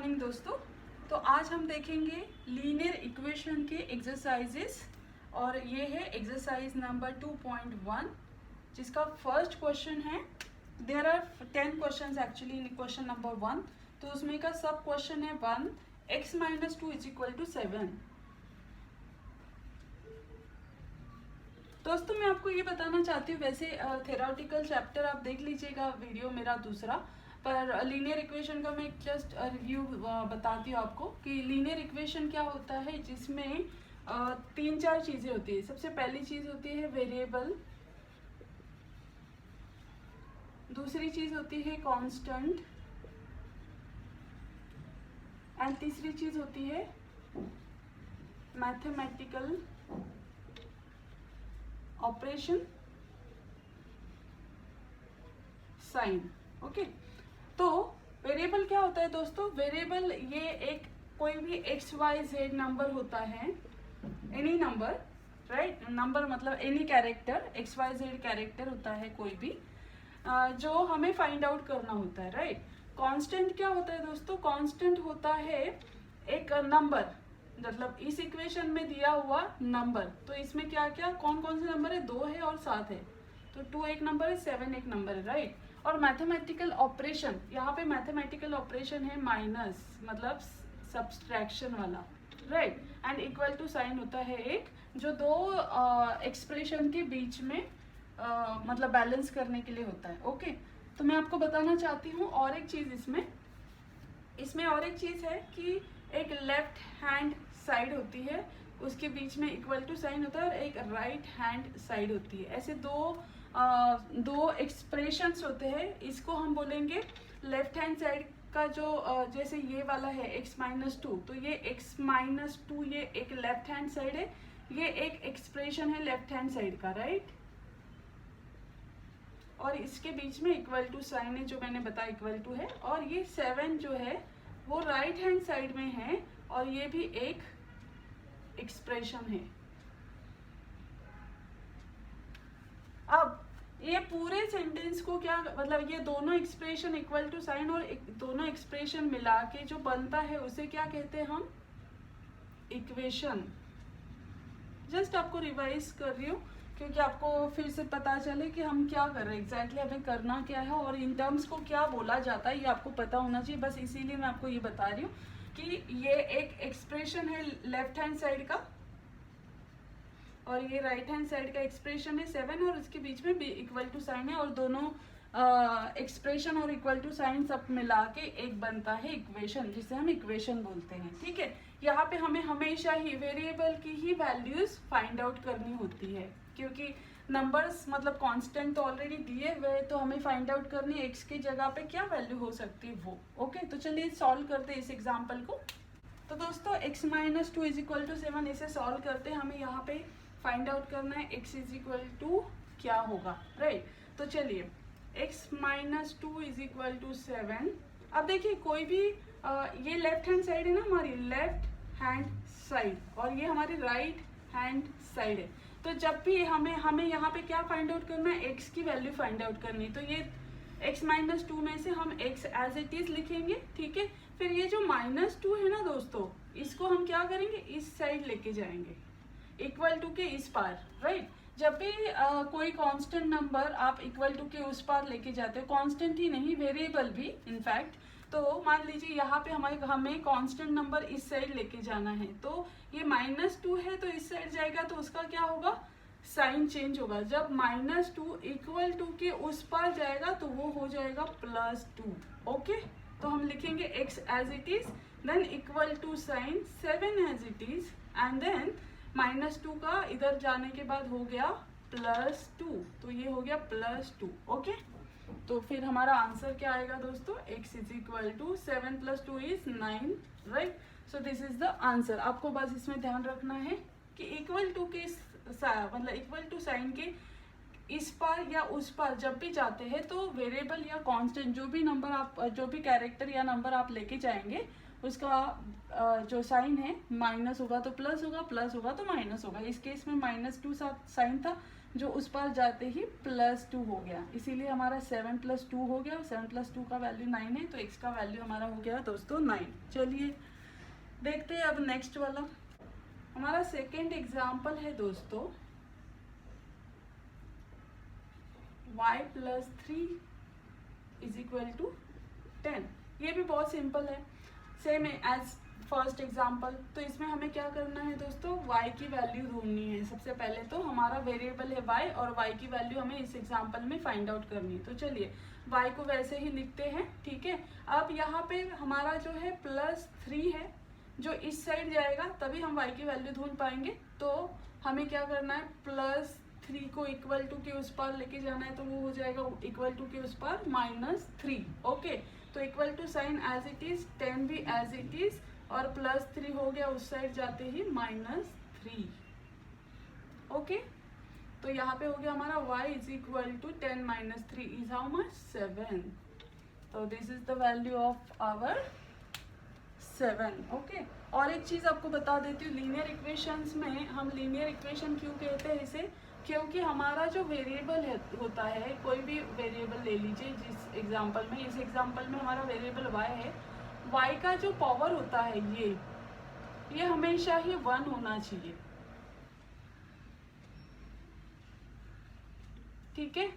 Morning दोस्तों। तो आज हम देखेंगे लीनियर इक्वेशन के एक्सरसाइजेस और ये है एक्सरसाइज नंबर 2.1 जिसका फर्स्ट क्वेश्चन है। There are 10 questions actually in question number 1। तो उसमें का सब क्वेश्चन है 1 x - 2 = 7। दोस्तों मैं आपको ये बताना चाहती हूँ, वैसे थेराटिकल चैप्टर आप देख लीजिएगा वीडियो मेरा दूसरा, पर लीनियर इक्वेशन का मैं जस्ट रिव्यू बताती हूँ आपको कि लीनियर इक्वेशन क्या होता है, जिसमें 3-4 चीज़ें होती है। सबसे पहली चीज़ होती है वेरिएबल, दूसरी चीज़ होती है कांस्टेंट, एंड तीसरी चीज़ होती है मैथमेटिकल ऑपरेशन साइन। ओके, तो वेरिएबल क्या होता है दोस्तों? वेरिएबल ये एक कोई भी XYZ नंबर होता है, एनी नंबर, राइट। नंबर मतलब एनी कैरेक्टर, XYZ कैरेक्टर होता है कोई भी, जो हमें फाइंड आउट करना होता है, राइट। कांस्टेंट क्या होता है दोस्तों? कांस्टेंट होता है एक नंबर, मतलब इस इक्वेशन में दिया हुआ नंबर। तो इसमें क्या क्या कौन कौन से नंबर है? 2 है और 7 है। तो 2 एक नंबर है, 7 एक नंबर है, राइट। और मैथमेटिकल ऑपरेशन, यहाँ पे मैथमेटिकल ऑपरेशन है माइनस, मतलब सब्सट्रैक्शन वाला, right. And equal to sign होता है एक, जो दो एक्सप्रेशन के बीच में मतलब बैलेंस करने के लिए होता है। ओके, तो मैं आपको बताना चाहती हूँ और एक चीज़ इसमें और एक चीज़ है कि एक लेफ्ट हैंड साइड होती है, उसके बीच में इक्वल टू साइन होता है, और एक राइट हैंड साइड होती है। ऐसे दो एक्सप्रेशंस होते हैं। इसको हम बोलेंगे लेफ्ट हैंड साइड का जो जैसे ये वाला है x - 2, तो ये x - 2 ये एक लेफ्ट हैंड साइड है, ये एक एक्सप्रेशन है लेफ्ट हैंड साइड का, राइट। और इसके बीच में इक्वल टू साइन है, जो मैंने बताया इक्वल टू है। और ये 7 जो है वो राइट हैंड साइड में है, और ये भी एक एक्सप्रेशन है। अब ये पूरे सेंटेंस को क्या मतलब, ये दोनों एक्सप्रेशन इक्वल टू साइन और दोनों एक्सप्रेशन मिला के जो बनता है उसे क्या कहते हैं हम? इक्वेशन। जस्ट आपको रिवाइज कर रही हूँ क्योंकि आपको फिर से पता चले कि हम क्या कर रहे हैं, एग्जैक्टली हमें करना क्या है और इन टर्म्स को क्या बोला जाता है, ये आपको पता होना चाहिए। बस इसीलिए मैं आपको ये बता रही हूँ कि ये एक एक्सप्रेशन है लेफ्ट हैंड साइड का, और ये राइट हैंड साइड का एक्सप्रेशन है 7, और उसके बीच में भी इक्वल टू साइन है, और दोनों एक्सप्रेशन और इक्वल टू साइन सब मिला के एक बनता है इक्वेशन, जिसे हम इक्वेशन बोलते हैं। ठीक है, यहाँ पे हमें हमेशा ही वेरिएबल की ही वैल्यूज फाइंड आउट करनी होती है, क्योंकि नंबर्स मतलब कांस्टेंट तो ऑलरेडी दिए हुए, तो हमें फाइंड आउट करनी है x की जगह पे क्या वैल्यू हो सकती है वो। ओके, तो चलिए सॉल्व करते हैं इस एग्जाम्पल को। तो दोस्तों x - 2 = 7 इसे सॉल्व करते हैं। हमें यहाँ पे फाइंड आउट करना है x = क्या होगा, राइट। तो चलिए x - 2 = 7। अब देखिए कोई भी ये लेफ्ट हैंड साइड है ना, हमारी लेफ्ट हैंड साइड, और ये हमारी राइट हैंड साइड है। तो जब भी हमें यहाँ पे क्या फाइंड आउट करना है? x की वैल्यू फाइंड आउट करनी है। तो ये x - 2 में से हम x एज इट इज लिखेंगे, ठीक है। फिर ये जो -2 है ना दोस्तों, इसको हम क्या करेंगे? इस साइड लेके जाएंगे, इक्वल टू के इस पार, राइट। जब भी कोई कांस्टेंट नंबर आप इक्वल टू के उस पार लेके जाते हो, कांस्टेंट ही नहीं वेरिएबल भी इनफैक्ट, तो मान लीजिए यहाँ पे हमें कांस्टेंट नंबर इस साइड लेके जाना है, तो ये -2 है तो इस साइड जाएगा, तो उसका क्या होगा? साइन चेंज होगा। जब -2 इक्वल टू के उस पार जाएगा तो वो हो जाएगा +2। ओके, तो हम लिखेंगे x as it is, then equal to sign 7 as it is, and then -2 का इधर जाने के बाद हो गया +2, तो ये हो गया +2। ओके, तो फिर हमारा आंसर क्या आएगा दोस्तों? x = 7 + 2 = 9, right. So this is the answer. आपको बस इसमें ध्यान रखना है कि इक्वल टू के मतलब इक्वल टू साइन के इस पार या उस पार जब भी जाते हैं, तो वेरिएबल या कांस्टेंट जो भी नंबर आप, जो भी कैरेक्टर या नंबर आप लेके जाएंगे, उसका जो साइन है माइनस होगा तो प्लस होगा, प्लस होगा तो माइनस होगा। इस केस में -2 साइन था, जो उस पार जाते ही +2 हो गया, इसीलिए हमारा 7 + 2 हो गया। 7 + 2 का वैल्यू 9 है, तो x का वैल्यू हमारा हो गया दोस्तों 9। चलिए देखते हैं अब नेक्स्ट वाला। हमारा सेकेंड एग्जाम्पल है दोस्तों y + 3 = 10। ये भी बहुत सिंपल है, सेम एज फर्स्ट एग्जाम्पल। तो इसमें हमें क्या करना है दोस्तों, y की वैल्यू ढूंढनी है। सबसे पहले तो हमारा वेरिएबल है y और y की वैल्यू हमें इस एग्जाम्पल में फाइंड आउट करनी है। तो चलिए y को वैसे ही लिखते हैं, ठीक है। अब यहाँ पे हमारा जो है +3 है, जो इस साइड जाएगा तभी हम y की वैल्यू ढूंढ पाएंगे। तो हमें क्या करना है, +3 को = के उस पार लेके जाना है, तो वो हो जाएगा = के उस पार -3। ओके, तो = साइन एज इट इज, 10 भी एज इट इज, और +3 हो गया उस साइड जाते ही -3। ओके, तो यहाँ पे हो गया हमारा y = 10 - 3 इज हाउ मच, 7। तो this is the value of our 7। Okay, और एक चीज आपको बता देती हूँ, लीनियर इक्वेशंस में हम लीनियर इक्वेशन क्यों कहते हैं इसे, क्योंकि हमारा जो वेरिएबल होता है, कोई भी वेरिएबल ले लीजिए जिस एग्जांपल में, इस एग्जांपल में हमारा वेरिएबल y है, y का जो पावर होता है ये हमेशा ही 1 होना चाहिए, ठीक है।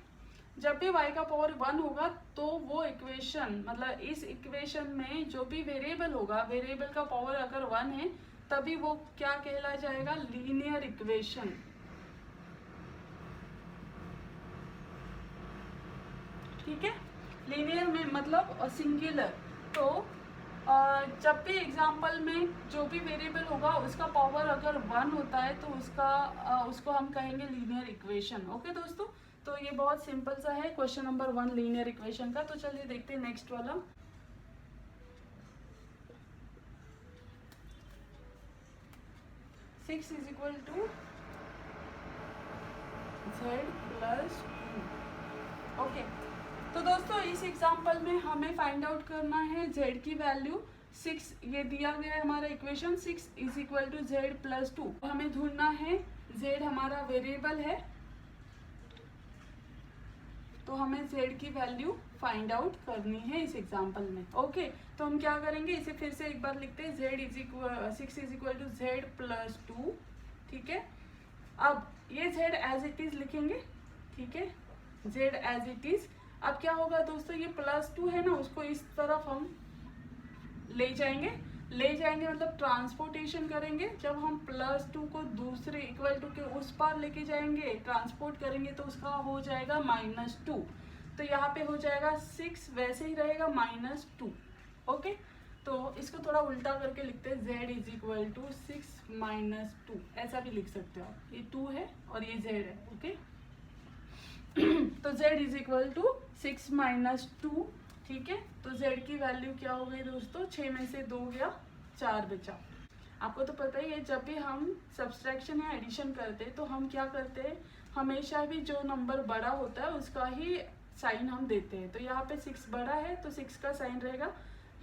जब भी y का पावर 1 होगा तो वो इक्वेशन, मतलब इस इक्वेशन में जो भी वेरिएबल होगा, वेरिएबल का पावर अगर 1 है तभी वो क्या कहला जाएगा, लीनियर इक्वेशन। ठीक है, लीनियर में मतलब सिंगुलर। तो जब भी एग्जाम्पल में जो भी वेरिएबल होगा उसका पावर अगर 1 होता है तो उसको हम कहेंगे लीनियर इक्वेशन। ओके दोस्तों, तो ये बहुत सिंपल सा है क्वेश्चन नंबर 1 लीनियर इक्वेशन का। तो चलिए देखते हैं नेक्स्ट वाला। Six is equal to z + 2। Okay, तो दोस्तों इस एग्जाम्पल में हमें फाइंड आउट करना है z की वैल्यू 6। ये दिया गया है हमारा equation, 6 is equal to z + 2। हमें ढूंढना है, z हमारा वेरिएबल है, तो हमें z की वैल्यू फाइंड आउट करनी है इस एग्जाम्पल में। ओके, तो हम क्या करेंगे, इसे फिर से एक बार लिखते हैं, 6 इज इक्वल टू z + 2। ठीक है, अब ये z एज इट इज लिखेंगे, ठीक है, z एज इट इज। अब क्या होगा दोस्तों, ये +2 है ना, उसको इस तरफ हम ले जाएंगे मतलब ट्रांसपोर्टेशन करेंगे। जब हम +2 को दूसरे = के उस पार लेके जाएंगे, ट्रांसपोर्ट करेंगे, तो उसका हो जाएगा -2। तो यहाँ पे हो जाएगा 6 वैसे ही रहेगा -2। ओके, तो इसको थोड़ा उल्टा करके लिखते हैं, z = 6 - 2, ऐसा भी लिख सकते हो आप। ये 2 है और ये z है। ओके, तो z = 6 - 2। ठीक है, तो z की वैल्यू क्या हो गई दोस्तों, 6 में से 2 गया, 4 बचा। आपको तो पता ही है, जब भी हम सब्सट्रैक्शन या एडिशन करते हैं तो हम क्या करते हैं, हमेशा भी जो नंबर बड़ा होता है उसका ही साइन हम देते हैं। तो यहाँ पे 6 बड़ा है तो 6 का साइन रहेगा,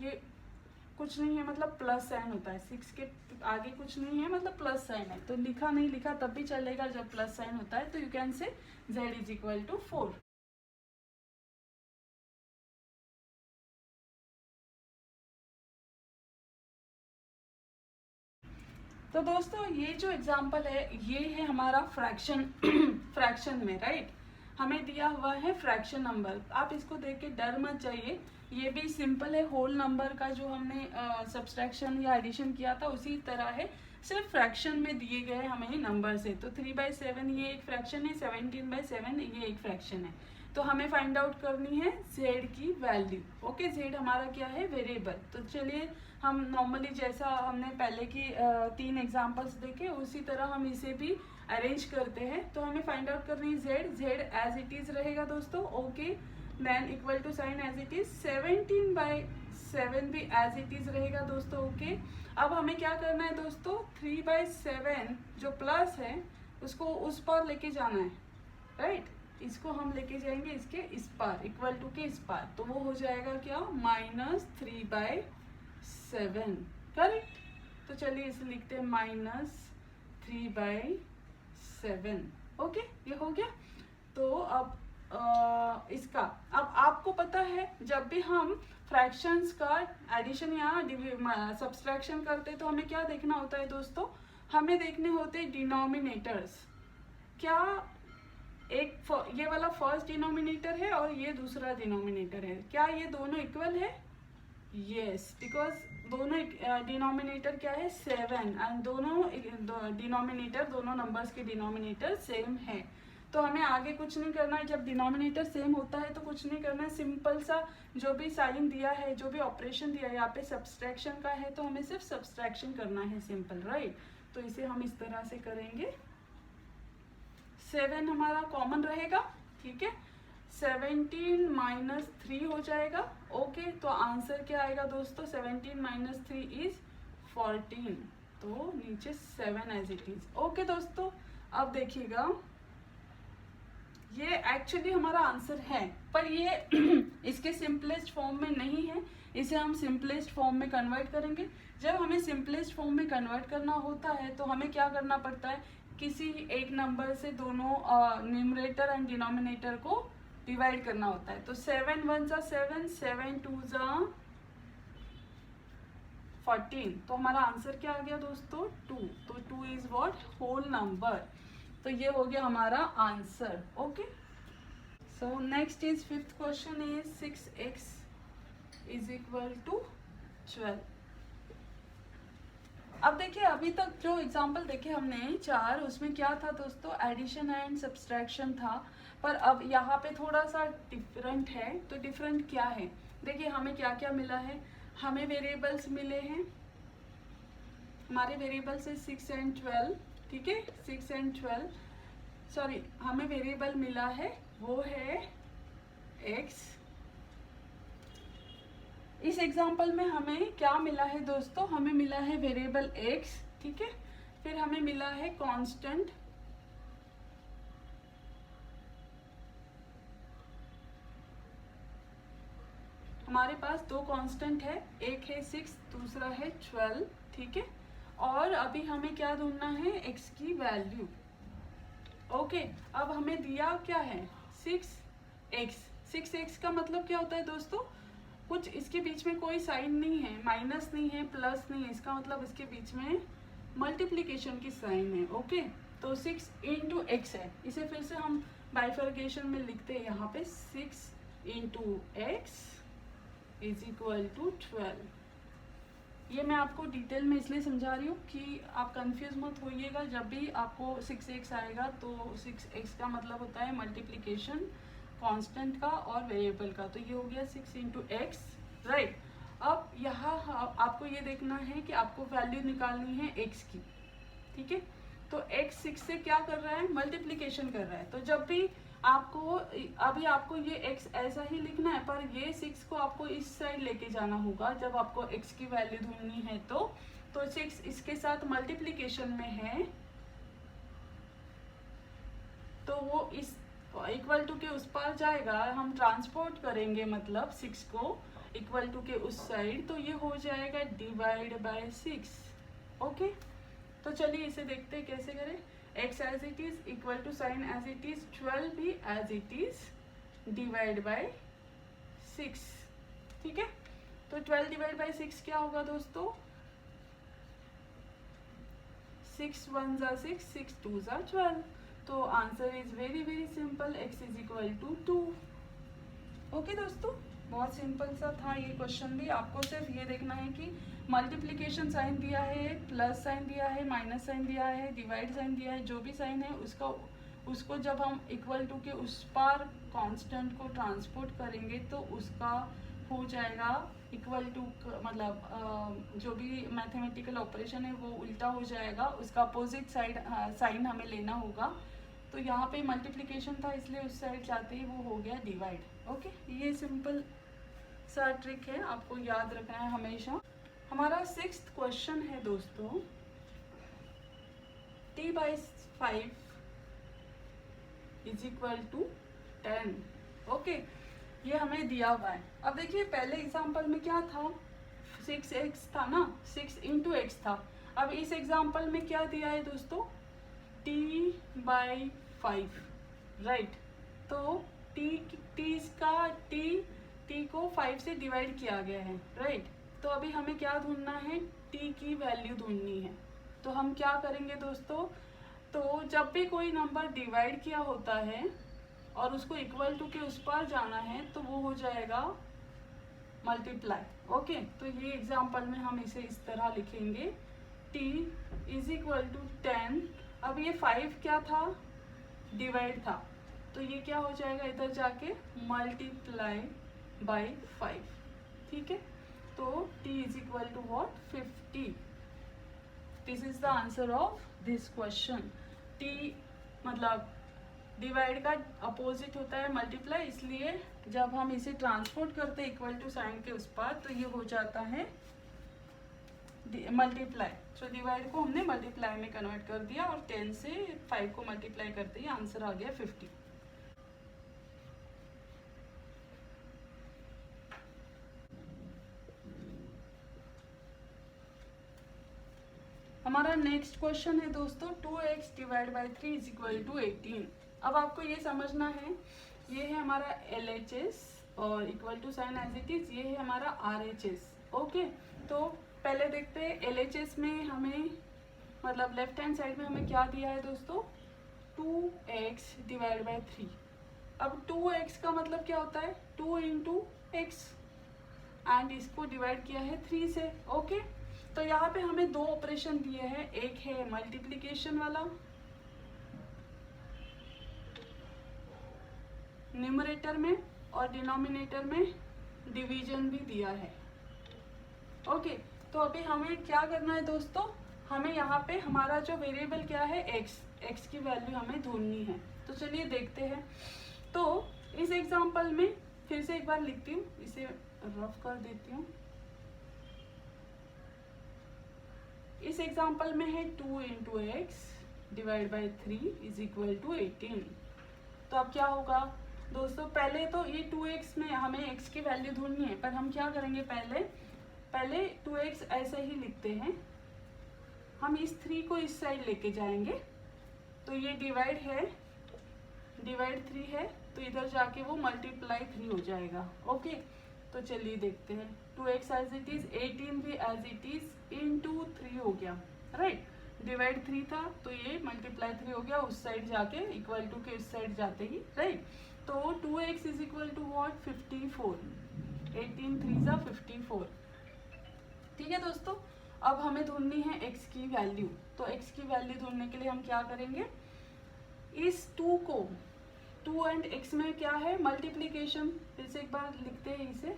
ये कुछ नहीं है मतलब प्लस साइन होता है, 6 के आगे कुछ नहीं है मतलब प्लस साइन है। तो लिखा नहीं लिखा तब भी चलेगा जब प्लस साइन होता है। तो यू कैन से z = 4। तो दोस्तों ये जो एग्जाम्पल है ये है हमारा फ्रैक्शन फ्रैक्शन में, राइट। हमें दिया हुआ है फ्रैक्शन नंबर। आप इसको देख के डर मत जाइए, ये भी सिंपल है, होल नंबर का जो हमने सब्सट्रैक्शन या एडिशन किया था उसी तरह है, सिर्फ फ्रैक्शन में दिए गए हमें नंबर से। तो 3/7 ये एक फ्रैक्शन है, 17/7 ये एक फ्रैक्शन है। तो हमें फाइंड आउट करनी है z की वैल्यू। ओके, z हमारा क्या है, वेरिएबल। तो चलिए हम नॉर्मली जैसा हमने पहले की 3 एग्जांपल्स देखे उसी तरह हम इसे भी अरेंज करते हैं। तो हमें फाइंड आउट करनी है z एज इट इज रहेगा दोस्तों। Okay, then equal to sign as it is, 17/7 भी एज इट इज रहेगा दोस्तों। ओके, अब हमें क्या करना है दोस्तों, 3/7 जो प्लस है उसको उस पार लेके जाना है, राइट। इसको हम लेके जाएंगे इसके इस पार, इक्वल टू के इस पार, तो वो हो जाएगा क्या, -3/7, करेक्ट। तो चलिए इसे लिखते हैं -3/7। ओके, ये हो गया। तो अब इसका अब आपको पता है जब भी हम फ्रैक्शंस का एडिशन या सब्सट्रैक्शन करते हैं तो हमें क्या देखना होता है दोस्तों, हमें देखने होते हैं डिनोमिनेटर्स। क्या ये वाला फर्स्ट डिनोमिनेटर है और ये दूसरा डिनोमिनेटर है, क्या ये दोनों इक्वल है? यस, बिकॉज दोनों डिनोमिनेटर क्या है 7 एंड दोनों डिनोमिनेटर दोनों नंबर्स के डिनोमिनेटर सेम है। तो हमें आगे कुछ नहीं करना है, जब डिनोमिनेटर सेम होता है तो कुछ नहीं करना है, सिंपल सा जो भी साइन दिया है, जो भी ऑपरेशन दिया है, यहाँ पे सब्सट्रैक्शन का है तो हमें सिर्फ सब्सट्रैक्शन करना है, सिंपल, राइट। तो इसे हम इस तरह से करेंगे, 7 हमारा कॉमन रहेगा, ठीक है, 17 माइनस 3 हो जाएगा। ओके, तो आंसर क्या आएगा दोस्तों, 17 माइनस 3 इज 14, तो नीचे 7 एज इट इज। ओके दोस्तों, अब देखिएगा ये एक्चुअली हमारा आंसर है, पर ये इसके सिंपलेस्ट फॉर्म में नहीं है, इसे हम सिंपलेस्ट फॉर्म में कन्वर्ट करेंगे। जब हमें सिंपलेस्ट फॉर्म में कन्वर्ट करना होता है तो हमें क्या करना पड़ता है, किसी एक नंबर से दोनों न्यूमरेटर एंड डिनोमिनेटर को डिवाइड करना होता है। तो 7 1 जा 7, 7 2 जा 14, तो हमारा आंसर क्या आ गया दोस्तों 2। तो 2 इज व्हाट, होल नंबर। तो ये हो गया हमारा answer. Okay, so next is fifth question is 6x is equal to 12। अब देखिए अभी तक जो एग्जाम्पल देखे हमने 4, उसमें क्या था दोस्तों, एडिशन एंड सब्सट्रैक्शन था, पर अब यहाँ पे थोड़ा सा डिफरेंट है। तो डिफरेंट क्या है, देखिए हमें क्या क्या मिला है, हमें वेरिएबल्स मिले हैं, हमारे वेरिएबल्स है 6 एंड 12, ठीक है, 6 एंड 12, सॉरी हमें वेरिएबल मिला है वो है x। इस एग्जाम्पल में हमें क्या मिला है दोस्तों, हमें मिला है वेरिएबल x, ठीक है, फिर हमें मिला है कांस्टेंट, हमारे पास 2 कांस्टेंट है, एक है 6, दूसरा है 12, ठीक है, और अभी हमें क्या ढूंढना है, x की वैल्यू। ओके, अब हमें दिया क्या है 6x। 6x का मतलब क्या होता है दोस्तों, कुछ इसके बीच में कोई साइन नहीं है, माइनस नहीं है, प्लस नहीं है, इसका मतलब इसके बीच में मल्टीप्लिकेशन की साइन है। ओके, तो 6 इंटू एक्स है, इसे फिर से हम बाइफर्केशन में लिखते हैं यहाँ पे 6 into x is equal to 12। ये मैं आपको डिटेल में इसलिए समझा रही हूँ कि आप कंफ्यूज मत होइएगा, जब भी आपको 6x आएगा तो 6x का मतलब होता है मल्टीप्लिकेशन कांस्टेंट का और वेरिएबल का। तो ये हो गया 6 इंटू एक्स, राइट। अब यहाँ आपको ये देखना है कि आपको वैल्यू निकालनी है x की, ठीक है। तो x 6 से क्या कर रहा है, मल्टीप्लिकेशन कर रहा है। तो जब भी आपको अभी आपको ये x ऐसा ही लिखना है, पर ये 6 को आपको इस साइड लेके जाना होगा जब आपको x की वैल्यू ढूंढनी है। तो 6 इसके साथ मल्टीप्लिकेशन में है, तो वो इस इक्वल टू के उस पार जाएगा, हम ट्रांसपोर्ट करेंगे मतलब 6 को इक्वल टू के उस साइड, तो ये हो जाएगा डिवाइड बाय 6। ओके, तो चलिए इसे देखते हैं कैसे करें। x as it is equal to sign as it is, 12 भी as it is divide by 6, ठीक है। तो 12 डिवाइड बाय 6 क्या होगा दोस्तों, 6 1 जा 6, 6 2 जा 12। तो answer is very very simple, x is equal to 2। Okay दोस्तों, बहुत सिंपल सा था ये क्वेश्चन भी। आपको सिर्फ ये देखना है कि मल्टीप्लिकेशन साइन दिया है, प्लस साइन दिया है, माइनस साइन दिया है, डिवाइड साइन दिया है, जो भी साइन है उसको जब हम इक्वल टू के उस पार कांस्टेंट को ट्रांसपोर्ट करेंगे तो उसका हो जाएगा इक्वल टू, मतलब जो भी मैथमेटिकल ऑपरेशन है वो उल्टा हो जाएगा, उसका अपोजिट साइड साइन हमें लेना होगा। तो यहाँ पे मल्टीप्लिकेशन था इसलिए उस साइड जाते ही वो हो गया डिवाइड। ओके, ये सिंपल सा ट्रिक है, आपको याद रखना है हमेशा। हमारा 6th क्वेश्चन है दोस्तों, t/5 is equal to 10। Okay, ये हमें दिया हुआ है। अब देखिए पहले एग्जाम्पल में क्या था, 6x था ना, 6 इंटू एक्स था। अब इस एग्जाम्पल में क्या दिया है दोस्तों, t/5 5, राइट। तो टी को 5 से डिवाइड किया गया है, राइट। तो अभी हमें क्या ढूंढना है, टी की वैल्यू ढूंढनी है। तो हम क्या करेंगे दोस्तों, तो जब भी कोई नंबर डिवाइड किया होता है और उसको इक्वल टू के उस पार जाना है तो वो हो जाएगा मल्टीप्लाई, ओके। तो ये एग्जाम्पल में हम इसे इस तरह लिखेंगे, t इज इक्वल टू 10। अब ये 5 क्या था, डिवाइड था, तो ये क्या हो जाएगा इधर जाके मल्टीप्लाई बाय 5, ठीक है। तो t is equal to what, 50। This is the answer of this question. t मतलब डिवाइड का अपोजिट होता है मल्टीप्लाई, इसलिए जब हम इसे ट्रांसपोर्ट करते हैं इक्वल टू साइन के उस पर तो ये हो जाता है मल्टीप्लाई। सो डिवाइड को हमने मल्टीप्लाई में कन्वर्ट कर दिया और 10 से 5 को मल्टीप्लाई करते ही आंसर आ गया 50। हमारा नेक्स्ट क्वेश्चन है दोस्तों 2x divide by 3 is equal to 18। अब आपको ये समझना है, ये है हमारा LHS और equal to sign as it is, ये है हमारा RHS, ओके। तो पहले देखते हैं LHS में हमें मतलब लेफ्ट हैंड साइड में हमें क्या दिया है दोस्तों, 2x डिवाइड बाई 3। अब 2x का मतलब क्या होता है, 2 इंटू एक्स, एंड इसको डिवाइड किया है 3 से, ओके। तो यहाँ पे हमें दो ऑपरेशन दिए हैं, एक है मल्टीप्लिकेशन वाला, न्यूमरेटर में, और डिनोमिनेटर में डिवीजन भी दिया है, ओके। तो अभी हमें क्या करना है दोस्तों, हमें यहाँ पे हमारा जो वेरिएबल क्या है x की वैल्यू हमें ढूंढनी है। तो चलिए देखते हैं। तो इस एग्जांपल में फिर से एक बार लिखती हूँ, इसे रफ कर देती हूँ। इस एग्जांपल में है 2 into x divide by 3 is equal to 18। तो अब क्या होगा दोस्तों, पहले तो ये 2x में हमें x की वैल्यू ढूंढनी है, पर हम क्या करेंगे, पहले 2x ऐसे ही लिखते हैं, हम इस 3 को इस साइड लेके जाएंगे। तो ये डिवाइड 3 है, तो इधर जाके वो मल्टीप्लाई 3 हो जाएगा, ओके। तो चलिए देखते हैं, 2x एज इट इज, 18 भी एज इट इज इंटू 3 हो गया, राइट। डिवाइड 3 था तो ये मल्टीप्लाई 3 हो गया, उस साइड जाके इक्वल टू के उस साइड जाते ही, राइट। तो 2x is equal to what, 54, 18 3 जा 54, ठीक है दोस्तों। अब हमें ढूंढनी है x की वैल्यू। तो x की वैल्यू ढूंढने के लिए हम क्या करेंगे, इस 2 को 2 एंड x में क्या है, मल्टीप्लीकेशन। फिर से एक बार लिखते हैं इसे,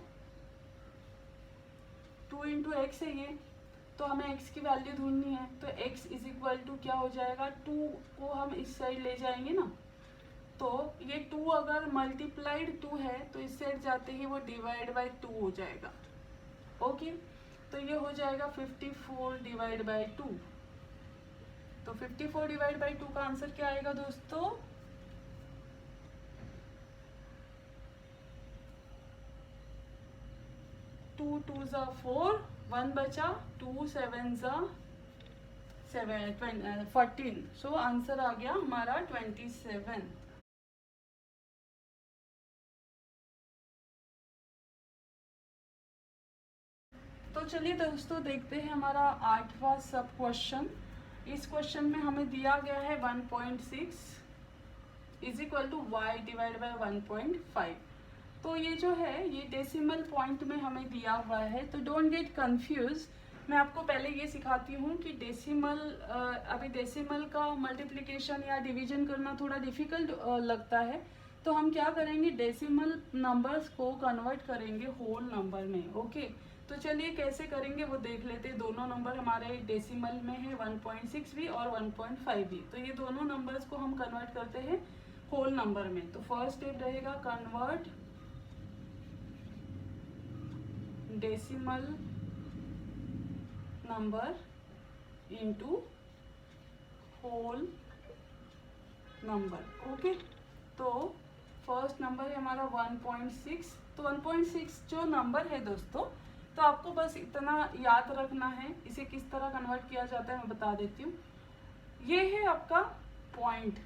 2 इंटू एक्स है ये, तो हमें x की वैल्यू ढूंढनी है। तो x इज इक्वल टू क्या हो जाएगा, 2 को हम इस साइड ले जाएंगे ना, तो ये 2 अगर मल्टीप्लाइड 2 है तो इस साइड जाते ही वो डिवाइड बाई 2 हो जाएगा, ओके। तो ये हो जाएगा 54 डिवाइड बाई 2। तो 54 डिवाइड बाई 2 का आंसर क्या आएगा दोस्तों, 2 2 जा 4, 1 बचा, 2 7 जा 14। सो आंसर आ गया हमारा 27। तो चलिए दोस्तों देखते हैं हमारा 8वां सब क्वेश्चन। इस क्वेश्चन में हमें दिया गया है 1.6 is equal to y divide by 1.5। तो ये जो है ये डेसिमल पॉइंट में हमें दिया हुआ है, तो डोंट गेट कंफ्यूज। मैं आपको पहले ये सिखाती हूँ कि डेसिमल, अभी डेसिमल का मल्टीप्लिकेशन या डिवीजन करना थोड़ा डिफिकल्ट लगता है, तो हम क्या करेंगे, डेसिमल नंबर्स को कन्वर्ट करेंगे होल नंबर में, ओके। तो चलिए कैसे करेंगे वो देख लेते हैं। दोनों नंबर हमारे डेसिमल में है, 1.6 भी और 1.5 भी। तो ये दोनों नंबर्स को हम कन्वर्ट करते हैं होल नंबर में। तो फर्स्ट स्टेप रहेगा convert decimal number into whole number, okay. तो फर्स्ट नंबर है हमारा 1.6। तो 1.6 जो नंबर है दोस्तों, तो आपको बस इतना याद रखना है, इसे किस तरह कन्वर्ट किया जाता है मैं बता देती हूँ। ये है आपका पॉइंट,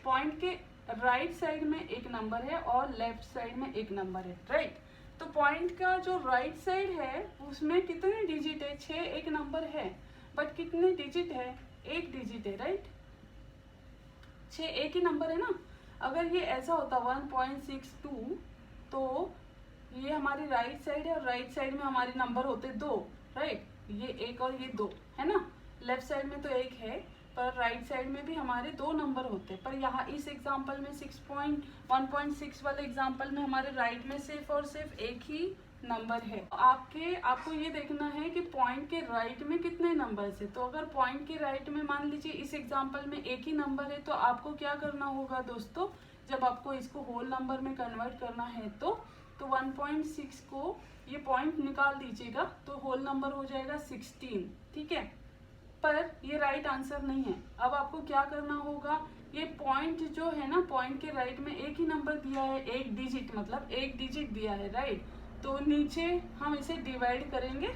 पॉइंट के राइट साइड में एक नंबर है और लेफ्ट साइड में एक नंबर है, राइट। तो पॉइंट का जो राइट साइड है उसमें कितने डिजिट है? 6 एक नंबर है, बट कितने डिजिट है? 1 डिजिट है, राइट। 6 एक ही नंबर है ना। अगर ये ऐसा होता 1.62 तो ये हमारी राइट साइड है और राइट साइड में हमारे नंबर होते 2, राइट। ये 1 और ये 2 है ना। लेफ्ट साइड में तो 1 है पर राइट साइड में भी हमारे 2 नंबर होते हैं। पर यहाँ इस एग्जांपल में 1.6 वाले एग्जांपल में हमारे राइट में सिर्फ और सिर्फ एक ही नंबर है। आपको ये देखना है कि पॉइंट के राइट में कितने नंबर्स है। तो अगर पॉइंट के राइट में मान लीजिए इस एग्जांपल में एक ही नंबर है तो आपको क्या करना होगा दोस्तों, जब आपको इसको होल नंबर में कन्वर्ट करना है तो 1.6 को ये पॉइंट निकाल दीजिएगा तो होल नंबर हो जाएगा 16, ठीक है। पर ये राइट आंसर नहीं है। अब आपको क्या करना होगा, ये पॉइंट जो है ना, पॉइंट के राइट में एक ही नंबर दिया है, एक डिजिट, मतलब एक डिजिट दिया है, राइट। तो नीचे हम इसे डिवाइड करेंगे।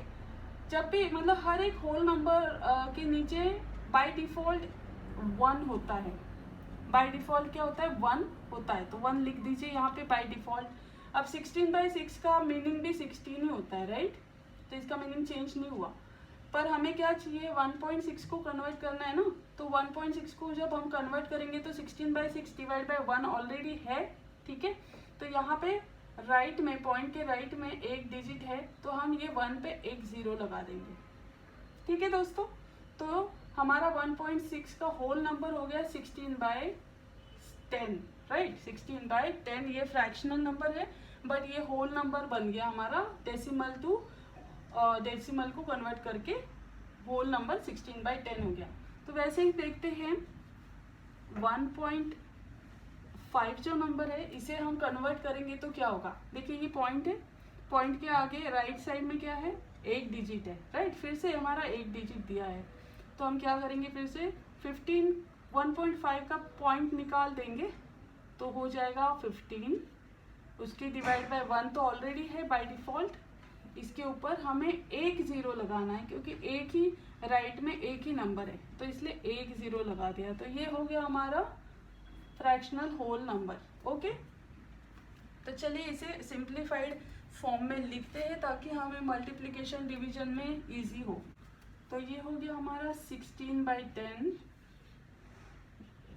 जब भी मतलब हर एक होल नंबर के नीचे बाय डिफॉल्ट 1 होता है। बाय डिफॉल्ट क्या होता है? 1 होता है। तो 1 लिख दीजिए यहाँ पे बाय डिफॉल्ट। अब 16/6 का मीनिंग भी 16 ही होता है, राइट। तो इसका मीनिंग चेंज नहीं हुआ। पर हमें क्या चाहिए? 1.6 को कन्वर्ट करना है ना। तो 1.6 को जब हम कन्वर्ट करेंगे तो 16/6 डिवाइड बाय 1 ऑलरेडी है, ठीक है। तो यहाँ पे राइट में, पॉइंट के राइट में एक डिजिट है तो हम ये 1 पे एक 0 लगा देंगे, ठीक है दोस्तों। तो हमारा 1.6 का होल नंबर हो गया 16/10, राइट। 16/10 ये फ्रैक्शनल नंबर है बट ये होल नंबर बन गया हमारा। डेसिमल को कन्वर्ट करके होल नंबर 16/10 हो गया। तो वैसे ही देखते हैं 1.5 जो नंबर है इसे हम कन्वर्ट करेंगे तो क्या होगा। देखिए ये पॉइंट है, पॉइंट के आगे राइट साइड में क्या है? एक डिजिट है, राइट। फिर से हमारा एक डिजिट दिया है तो हम क्या करेंगे, फिर से 1.5 का पॉइंट निकाल देंगे तो हो जाएगा 15। उसके डिवाइड बाय 1 तो ऑलरेडी है बाय डिफॉल्ट। इसके ऊपर हमें एक 0 लगाना है क्योंकि एक ही राइट में एक ही नंबर है तो इसलिए एक 0 लगा दिया। तो ये हो गया हमारा फ्रैक्शनल होल नंबर, ओके। तो चलिए इसे सिंप्लीफाइड फॉर्म में लिखते हैं ताकि हमें मल्टीप्लिकेशन डिवीजन में इजी हो। तो ये हो गया हमारा 16/10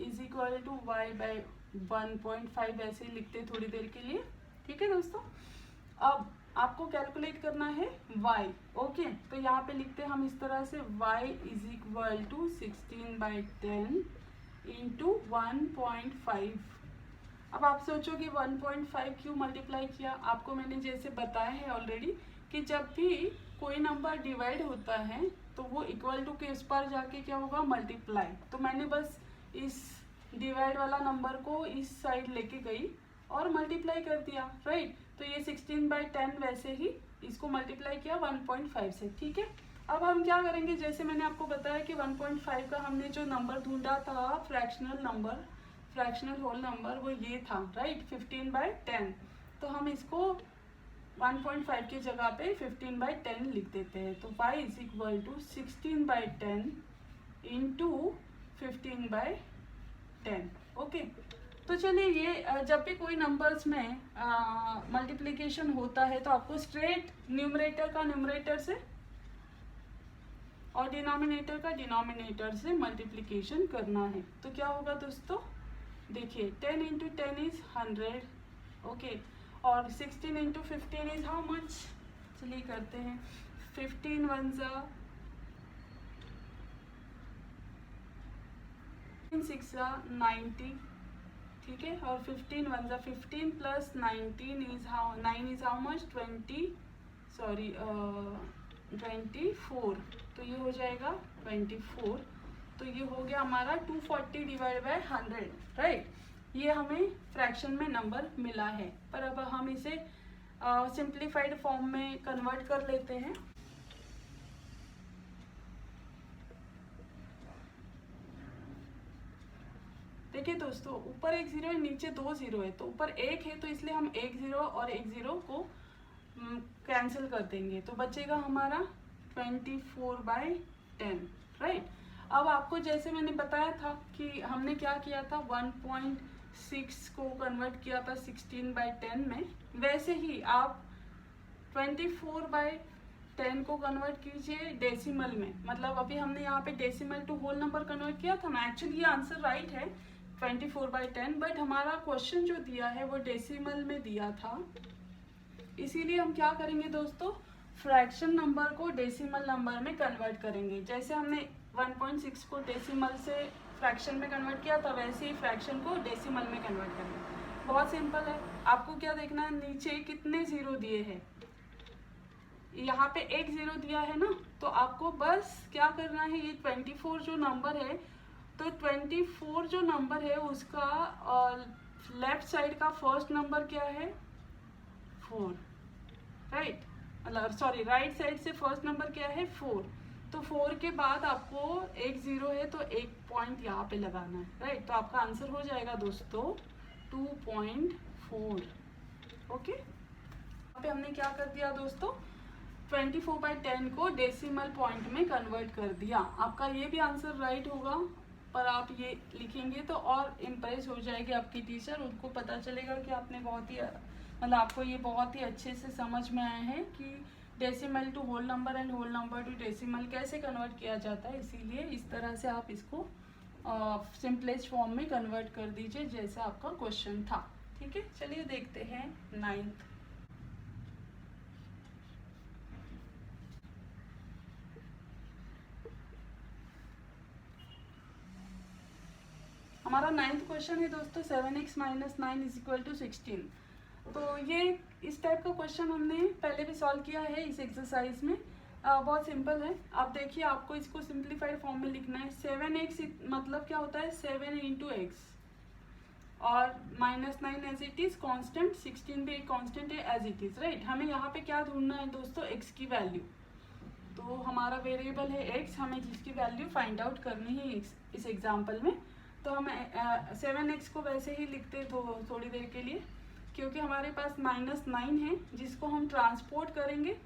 is equal to y by 1.5, ऐसे ही लिखते थोड़ी देर के लिए, ठीक है दोस्तों। अब आपको कैलकुलेट करना है y, ओके। तो यहाँ पे लिखते हैं हम इस तरह से y is equal to 16/10 into 1.5। अब आप सोचोगे 1.5 क्यों मल्टीप्लाई किया। आपको मैंने जैसे बताया है ऑलरेडी कि जब भी कोई नंबर डिवाइड होता है तो वो इक्वल टू के उस पर जाके क्या होगा? मल्टीप्लाई। तो मैंने बस इस डिवाइड वाला नंबर को इस साइड लेके गई और मल्टीप्लाई कर दिया, राइट। तो ये 16/10 वैसे ही इसको मल्टीप्लाई किया 1.5 से, ठीक है। अब हम क्या करेंगे, जैसे मैंने आपको बताया कि 1.5 का हमने जो नंबर ढूंढा था fractional number, fractional whole number, वो ये था, राइट, 15/10। तो हम इसको 1.5 की जगह पे 15/10 लिख देते हैं। तो y is equal to 16/10 into 15/10, okay. तो चलिए ये जब भी कोई नंबर्स में मल्टीप्लिकेशन होता है तो आपको स्ट्रेट न्यूमरेटर का न्यूमरेटर से और डिनोमिनेटर का डिनोमिनेटर से मल्टीप्लिकेशन करना है। तो क्या होगा दोस्तों, देखिए 10 इंटू 10 इज 100, ओके। और 16 इंटू 15 इज हाउ मच? चलिए करते हैं। 15 1 ज़ा 6 90, ठीक है। और 15 1 ज़ा 15 plus 19 is how 9 is how much? 24। तो ये हो जाएगा 24। तो ये हो गया हमारा 240 डिवाइड बाय 100, राइट। ये हमें फ्रैक्शन में नंबर मिला है। पर अब हम इसे सिंप्लीफाइड फॉर्म में कन्वर्ट कर लेते हैं। देखिए दोस्तों, ऊपर एक 0 है, नीचे 2 0 है। तो ऊपर 1 है तो इसलिए हम 1 0 और 1 0 को कैंसिल कर देंगे। तो बचेगा हमारा 24/10, राइट। अब आपको जैसे मैंने बताया था कि हमने क्या किया था, 1.6 को कन्वर्ट किया था 16/10 में, वैसे ही आप 24/10 को कन्वर्ट कीजिए डेसिमल में। मतलब अभी हमने यहाँ पे decimal to whole number convert किया था ना। एक्चुअली ये आंसर राइट है 24/10, बट हमारा क्वेश्चन जो दिया है वो डेसिमल में दिया था, इसीलिए हम क्या करेंगे दोस्तों, फ्रैक्शन नंबर को डेसिमल नंबर में कन्वर्ट करेंगे। जैसे हमने 1.6 को डेसिमल से फ्रैक्शन में कन्वर्ट किया था, वैसे ही फ्रैक्शन को डेसिमल में कन्वर्ट करेंगे। बहुत सिंपल है। आपको क्या देखना है, नीचे कितने जीरो दिए हैं, यहाँ पे एक जीरो दिया है ना, तो आपको बस क्या करना है, ये 24 जो नंबर है, तो 24 जो नंबर है उसका लेफ्ट साइड का फर्स्ट नंबर क्या है, 4, राइट, मतलब सॉरी राइट साइड से फर्स्ट नंबर क्या है, 4। तो 4 के बाद आपको एक जीरो है तो एक पॉइंट यहाँ पे लगाना है, राइट। तो आपका आंसर हो जाएगा दोस्तों 2.4। ओके, यहाँ पे हमने क्या कर दिया दोस्तों, 24/10 को डेसिमल पॉइंट में कन्वर्ट कर दिया। आपका ये भी आंसर राइट होगा, पर आप ये लिखेंगे तो और इम्प्रेस हो जाएगी आपकी टीचर, उनको पता चलेगा कि आपने बहुत ही मतलब आपको ये बहुत ही अच्छे से समझ में आया है कि decimal to whole number and whole number to decimal कैसे कन्वर्ट किया जाता है। इसीलिए इस तरह से आप इसको सिंपलेस्ट फॉर्म में कन्वर्ट कर दीजिए जैसा आपका क्वेश्चन था। ठीक है, चलिए देखते हैं 9th। हमारा 9th क्वेश्चन है दोस्तों 7x - 9 = 16। तो ये इस टाइप का क्वेश्चन हमने पहले भी सॉल्व किया है इस एक्सरसाइज में। बहुत सिंपल है। आप देखिए, आपको इसको सिंप्लीफाइड फॉर्म में लिखना है। 7x मतलब क्या होता है, 7 × x, और -9 एज इट इज कांस्टेंट, 16 भी एक कांस्टेंट है एज इट इज, राइट। हमें यहाँ पे क्या ढूंढना है दोस्तों, x की वैल्यू। तो हमारा वेरिएबल है x, हमें जिसकी वैल्यू फाइंड आउट करनी है इस एग्जाम्पल में। तो हम 7x को वैसे ही लिखते थोड़ी देर के लिए, क्योंकि हमारे पास -9 है जिसको हम ट्रांसपोर्ट करेंगे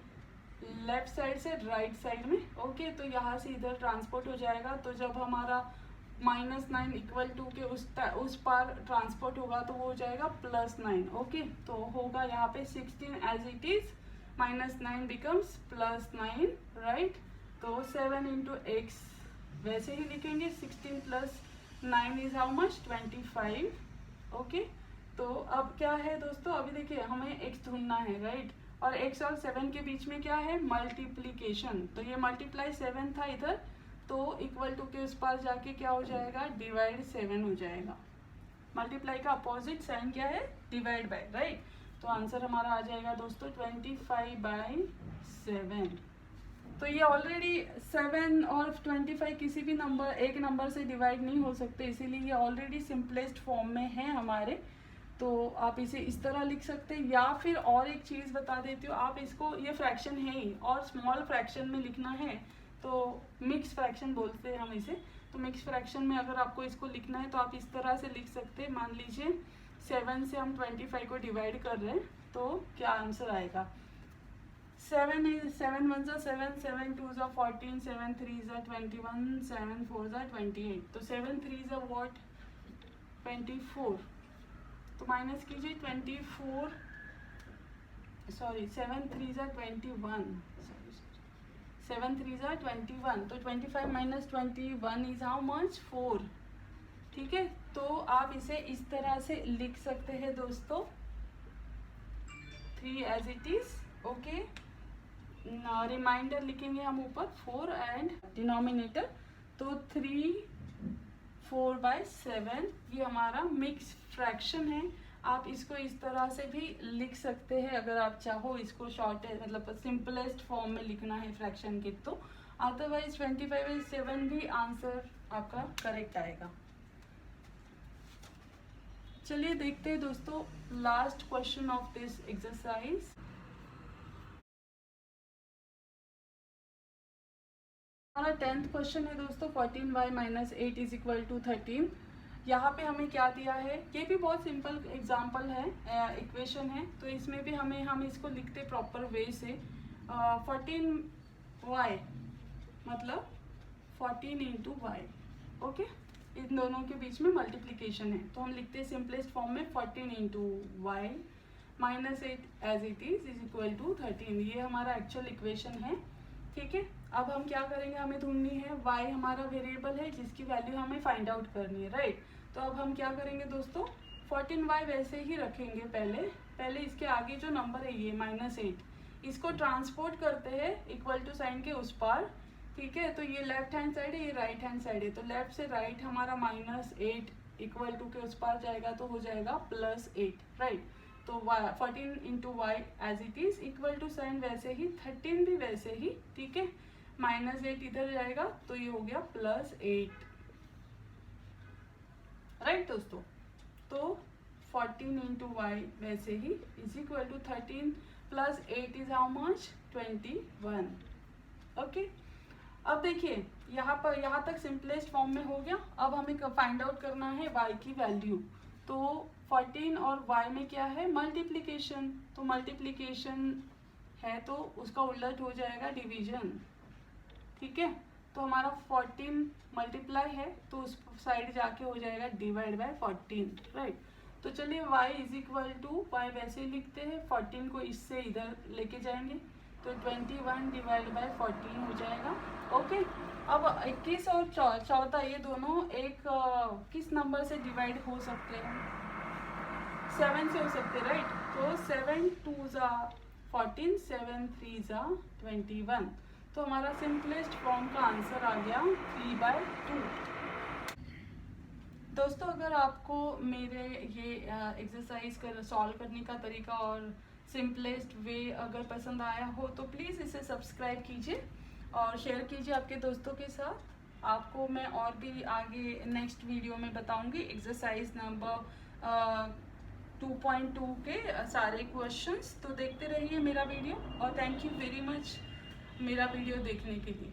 लेफ्ट साइड से राइट साइड में। ओके, तो यहाँ से इधर ट्रांसपोर्ट हो जाएगा। तो जब हमारा -9 = 2 के उस पार ट्रांसपोर्ट होगा तो वो हो जाएगा +9। ओके, तो होगा यहाँ पे 16 as it is, -9 becomes +9, right. तो 7 × x वैसे ही लिखेंगे, 16 + 9 इज हाउ मच, 25। ओके, तो अब क्या है दोस्तों, अभी देखिए हमें x ढूंढना है, राइट। और x और 7 के बीच में क्या है, मल्टीप्लीकेशन। तो ये मल्टीप्लाई 7 था इधर, तो = के उस पार जाके क्या हो जाएगा, /7 हो जाएगा। मल्टीप्लाई का अपोजिट साइन क्या है, डिवाइड बाय, राइट। तो आंसर हमारा आ जाएगा दोस्तों 25/7। तो ये ऑलरेडी 7 और 25 किसी भी नंबर एक नंबर से डिवाइड नहीं हो सकते, इसीलिए ये ऑलरेडी सिंपलेस्ट फॉर्म में है हमारे। तो आप इसे इस तरह लिख सकते हैं, या फिर और एक चीज़ बता देती हूँ, आप इसको, ये फ्रैक्शन है ही और स्मॉल फ्रैक्शन में लिखना है तो मिक्स फ्रैक्शन बोलते हैं हम इसे। तो मिक्स फ्रैक्शन में अगर आपको इसको लिखना है तो आप इस तरह से लिख सकते हैं। मान लीजिए 7 से हम 25 को डिवाइड कर रहे हैं, तो क्या आंसर आएगा, 7 1 7 7, 7 2 14, 7 3 21, 7 4 28। तो 7 3 व्हाट, 24। तो माइनस कीजिए 24, सॉरी 7 3 21, 7 3 21। तो 25 - 21 इज हाउ मच, 4। ठीक है, तो आप इसे इस तरह से लिख सकते हैं दोस्तों, 3 as it is. Okay, reminder लिखेंगे हम ऊपर 4 एंड डिनोमिनेटर। तो 3 4/7 ये हमारा मिक्स फ्रैक्शन है। आप इसको इस तरह से भी लिख सकते हैं अगर आप चाहो इसको शॉर्ट मतलब सिंपलेस्ट फॉर्म में लिखना है फ्रैक्शन के, तो अदरवाइज 25/7 भी आंसर आपका करेक्ट आएगा। चलिए देखते हैं दोस्तों last question of this exercise. हमारा 10th क्वेश्चन है दोस्तों, 14y - 8 = 13। यहाँ पे हमें क्या दिया है, ये भी बहुत सिंपल एग्जांपल है, इक्वेशन है। तो इसमें भी हम इसको लिखते प्रॉपर वे से। 14y मतलब 14 इंटू वाई। ओके, इन दोनों के बीच में मल्टीप्लीकेशन है, तो हम लिखते हैं सिंपलेस्ट फॉर्म में 14 into y minus 8 as it is equal to 13। ये हमारा एक्चुअल इक्वेशन है। ठीक है, अब हम क्या करेंगे, हमें ढूंढनी है y हमारा वेरिएबल है जिसकी वैल्यू हमें फाइंड आउट करनी है, राइट। तो अब हम क्या करेंगे दोस्तों, 14y वैसे ही रखेंगे, पहले इसके आगे जो नंबर है ये -8, इसको ट्रांसपोर्ट करते हैं इक्वल टू साइन के उस पार। ठीक है, तो ये लेफ्ट हैंड साइड है, ये राइट हैंड साइड है, तो लेफ्ट से राइट हमारा -8 इक्वल टू के उस पार जाएगा तो हो जाएगा +8, राइट। तो 14 into y as it is equal to sign वैसे ही, 13 भी वैसे ही। ठीक है, -8 इधर जाएगा तो ये हो गया +8, राइट दोस्तों। तो 14 इंटू वाई वैसे ही is equal to 13 plus 8 is how much 21। Okay, अब देखिए यहाँ तक सिंपलेस्ट फॉर्म में हो गया। अब हमें फाइंड आउट करना है y की वैल्यू। तो 14 और y में क्या है, मल्टीप्लीकेशन, तो मल्टीप्लीकेशन है तो उसका उलट हो जाएगा डिवीजन। ठीक है, तो हमारा 14 मल्टीप्लाई है तो उस साइड जाके हो जाएगा डिवाइड बाय 14, राइट। तो चलिए y is equal to y वैसे ही लिखते हैं, 14 को इससे इधर लेके जाएंगे तो 21 डिवाइड बाय 14 हो जाएगा। ओके, अब 21 और 14 ये दोनों एक किस नंबर से डिवाइड हो सकते हैं, 7 से हो सकते हैं, राइट। तो 7 2 ज़ा 14, 7 3 ज़ा 21। तो हमारा सिंपलेस्ट फॉर्म का आंसर आ गया 3/2। दोस्तों, अगर आपको मेरे ये एक्सरसाइज कर सॉल्व करने का तरीका और सिंपलेस्ट वे अगर पसंद आया हो तो प्लीज़ इसे सब्सक्राइब कीजिए और शेयर कीजिए आपके दोस्तों के साथ। आपको मैं और भी आगे नेक्स्ट वीडियो में बताऊंगी एक्सरसाइज नंबर 2.2 के सारे क्वेश्चंस। तो देखते रहिए मेरा वीडियो और थैंक यू वेरी मच मेरा वीडियो देखने के लिए।